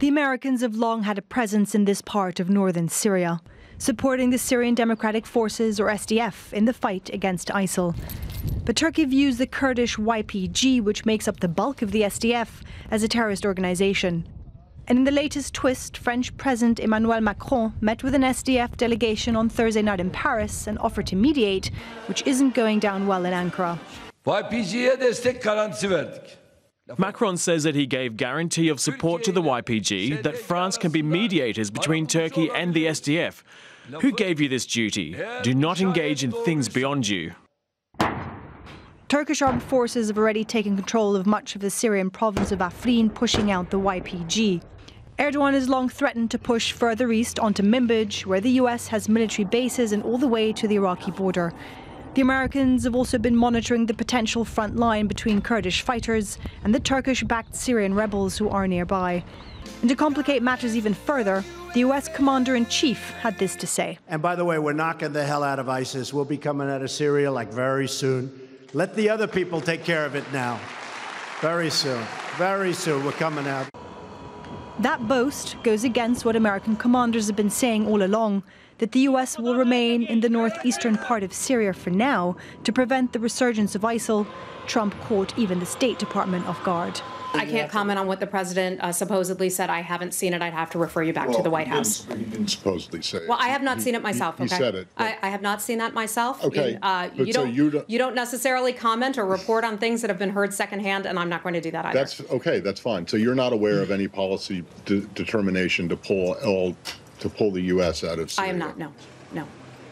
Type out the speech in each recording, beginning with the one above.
The Americans have long had a presence in this part of northern Syria, supporting the Syrian Democratic Forces, or SDF, in the fight against ISIL. But Turkey views the Kurdish YPG, which makes up the bulk of the SDF, as a terrorist organization. And in the latest twist, French President Emmanuel Macron met with an SDF delegation on Thursday night in Paris and offered to mediate, which isn't going down well in Ankara. YPG'ye destek garantisi verdik. Macron says that he gave guarantee of support to the YPG, that France can be mediators between Turkey and the SDF. Who gave you this duty? Do not engage in things beyond you. Turkish armed forces have already taken control of much of the Syrian province of Afrin, pushing out the YPG. Erdogan has long threatened to push further east onto Manbij, where the US has military bases, and all the way to the Iraqi border. The Americans have also been monitoring the potential front line between Kurdish fighters and the Turkish-backed Syrian rebels who are nearby. And to complicate matters even further, the US Commander-in-Chief had this to say. And by the way, we're knocking the hell out of ISIS. We'll be coming out of Syria like very soon. Let the other people take care of it now. Very soon. Very soon we're coming out. That boast goes against what American commanders have been saying all along, that the US will remain in the northeastern part of Syria for now to prevent the resurgence of ISIL. Trump caught even the State Department off guard. I can't comment on what the president supposedly said. I haven't seen it. I'd have to refer you back to the White House. He didn't supposedly say it. Well, I have not seen it myself. He said it. I have not seen that myself. Okay. You don't necessarily comment or report on things that have been heard secondhand, and I'm not going to do that either. That's okay. That's fine. So you're not aware of any policy determination to pull the U.S. out of Syria? I am not. No.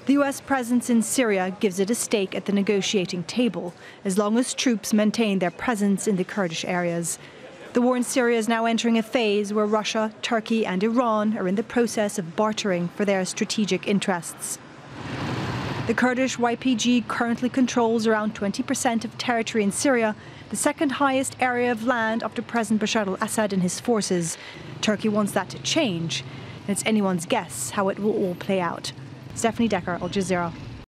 The US presence in Syria gives it a stake at the negotiating table, as long as troops maintain their presence in the Kurdish areas. The war in Syria is now entering a phase where Russia, Turkey and Iran are in the process of bartering for their strategic interests. The Kurdish YPG currently controls around 20% of territory in Syria, the second highest area of land after President Bashar al-Assad and his forces. Turkey wants that to change, and it's anyone's guess how it will all play out. Stefanie, Dekker, Al Jazeera.